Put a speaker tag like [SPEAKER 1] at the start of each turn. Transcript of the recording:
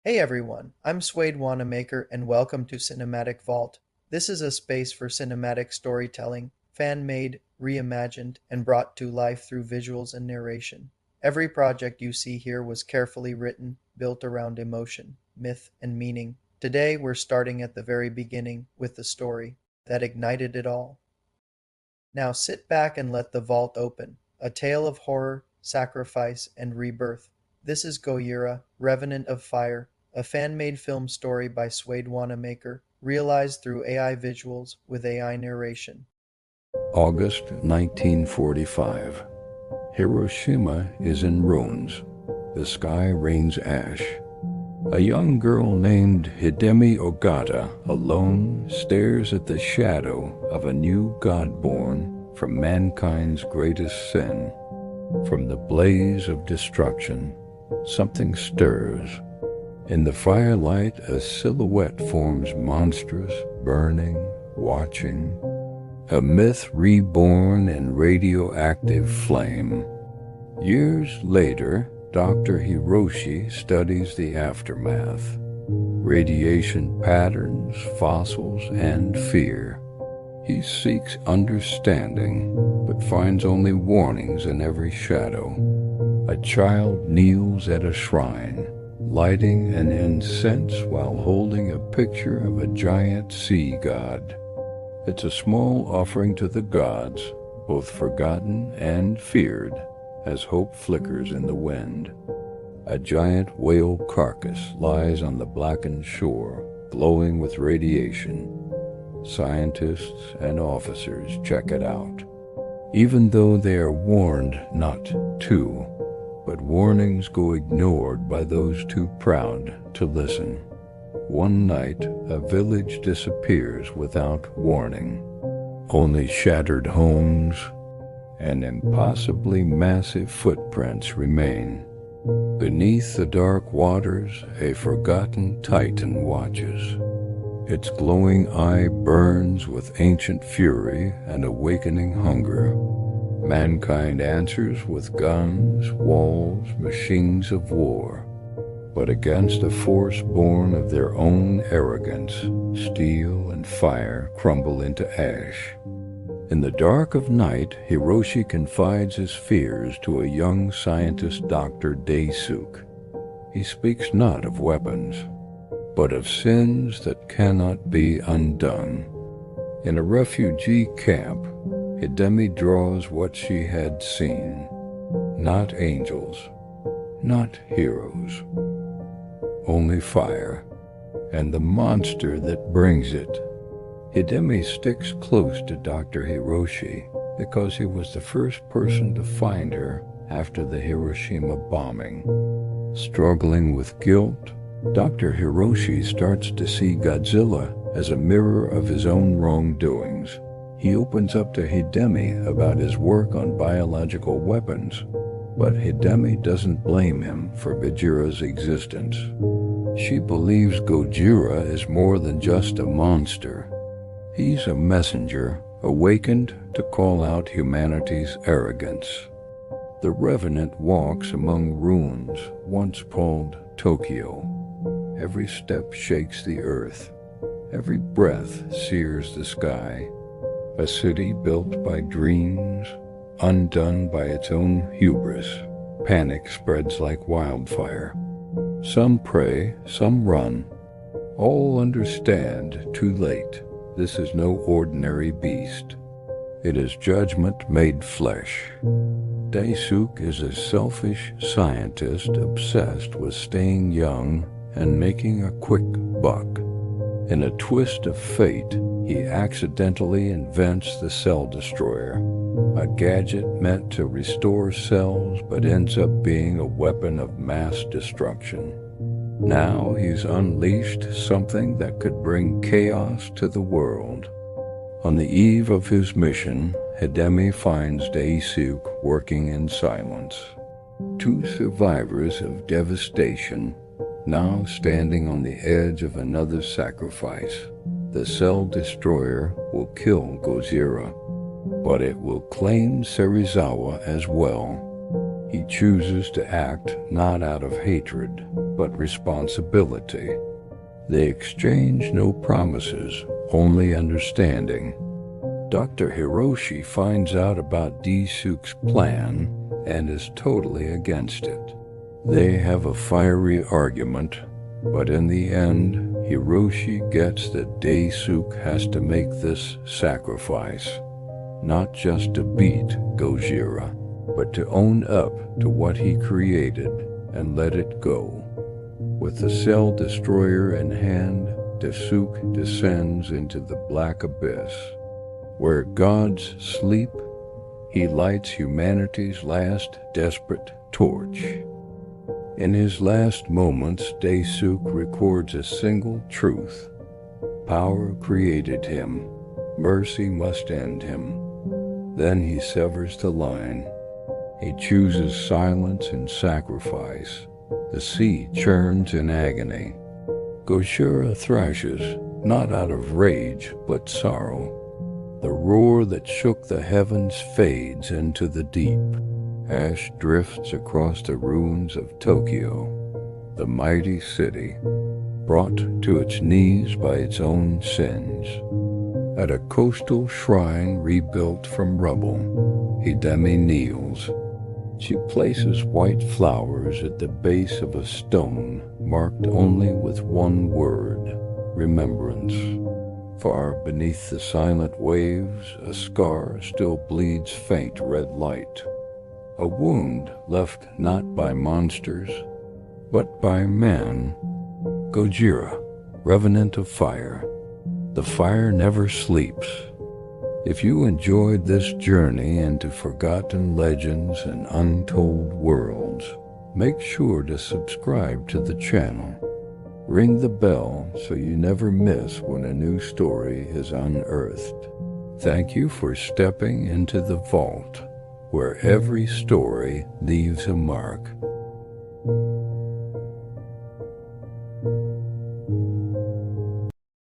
[SPEAKER 1] Hey everyone, I'm Suede Wanamaker and welcome to Cinematic Vault. This is a space for cinematic storytelling, fan-made, reimagined, and brought to life through visuals and narration. Every project you see here was carefully written, built around emotion, myth, and meaning. Today we're starting at the very beginning with the story that ignited it all. Now sit back and let the vault open. A tale of horror, sacrifice, and rebirth. This is Gojira, Revenant of Fire, a fan-made film story by Suede Wanamaker, realized through AI visuals with AI narration.
[SPEAKER 2] August 1945. Hiroshima is in ruins. The sky rains ash. A young girl named Hidemi Ogata alone stares at the shadow of a new god born from mankind's greatest sin. From the blaze of destruction, something stirs. In the firelight, a silhouette forms monstrous, burning, watching. A myth reborn in radioactive flame. Years later, Dr. Hiroshi studies the aftermath. Radiation patterns, fossils, and fear. He seeks understanding, but finds only warnings in every shadow. A child kneels at a shrine, lighting an incense while holding a picture of a giant sea god. It's a small offering to the gods, both forgotten and feared, as hope flickers in the wind. A giant whale carcass lies on the blackened shore, glowing with radiation. Scientists and officers check it out, even though they are warned not to. But warnings go ignored by those too proud to listen. One night, a village disappears without warning. Only shattered homes and impossibly massive footprints remain. Beneath the dark waters, a forgotten titan watches. Its glowing eye burns with ancient fury and awakening hunger. Mankind answers with guns, walls, machines of war. But against a force born of their own arrogance, steel and fire crumble into ash. In the dark of night, Hiroshi confides his fears to a young scientist, Dr. Daisuke. He speaks not of weapons, but of sins that cannot be undone. In a refugee camp, Hidemi draws what she had seen. Not angels, not heroes. Only fire, and the monster that brings it. Hidemi sticks close to Dr. Hiroshi because he was the first person to find her after the Hiroshima bombing. Struggling with guilt, Dr. Hiroshi starts to see Godzilla as a mirror of his own wrongdoings. He opens up to Hidemi about his work on biological weapons, but Hidemi doesn't blame him for Gojira's existence. She believes Gojira is more than just a monster. He's a messenger, awakened to call out humanity's arrogance. The Revenant walks among ruins once called Tokyo. Every step shakes the earth. Every breath sears the sky. A city built by dreams, undone by its own hubris. Panic spreads like wildfire. Some pray, some run. All understand too late. This is no ordinary beast. It is judgment made flesh. Daisuke is a selfish scientist obsessed with staying young and making a quick buck. In a twist of fate, he accidentally invents the cell destroyer, a gadget meant to restore cells but ends up being a weapon of mass destruction. Now he's unleashed something that could bring chaos to the world. On the eve of his mission, Hidemi finds Daisuke working in silence. Two survivors of devastation, now standing on the edge of another sacrifice. The cell destroyer will kill Gojira, but it will claim Serizawa as well. He chooses to act not out of hatred, but responsibility. They exchange no promises, only understanding. Dr. Hiroshi finds out about Daisuke's plan and is totally against it. They have a fiery argument, but in the end, Hiroshi gets that Daisuke has to make this sacrifice, not just to beat Gojira, but to own up to what he created and let it go. With the cell destroyer in hand, Daisuke descends into the black abyss. Where gods sleep, he lights humanity's last desperate torch. In his last moments, Daisuke records a single truth. Power created him. Mercy must end him. Then he severs the line. He chooses silence and sacrifice. The sea churns in agony. Gojira thrashes, not out of rage, but sorrow. The roar that shook the heavens fades into the deep. Ash drifts across the ruins of Tokyo, the mighty city, brought to its knees by its own sins. At a coastal shrine rebuilt from rubble, Hidemi kneels. She places white flowers at the base of a stone marked only with one word, remembrance. Far beneath the silent waves, a scar still bleeds faint red light. A wound left not by monsters, but by man. Gojira, Revenant of Fire. The fire never sleeps. If you enjoyed this journey into forgotten legends and untold worlds, make sure to subscribe to the channel. Ring the bell so you never miss when a new story is unearthed. Thank you for stepping into the vault, where every story leaves a mark.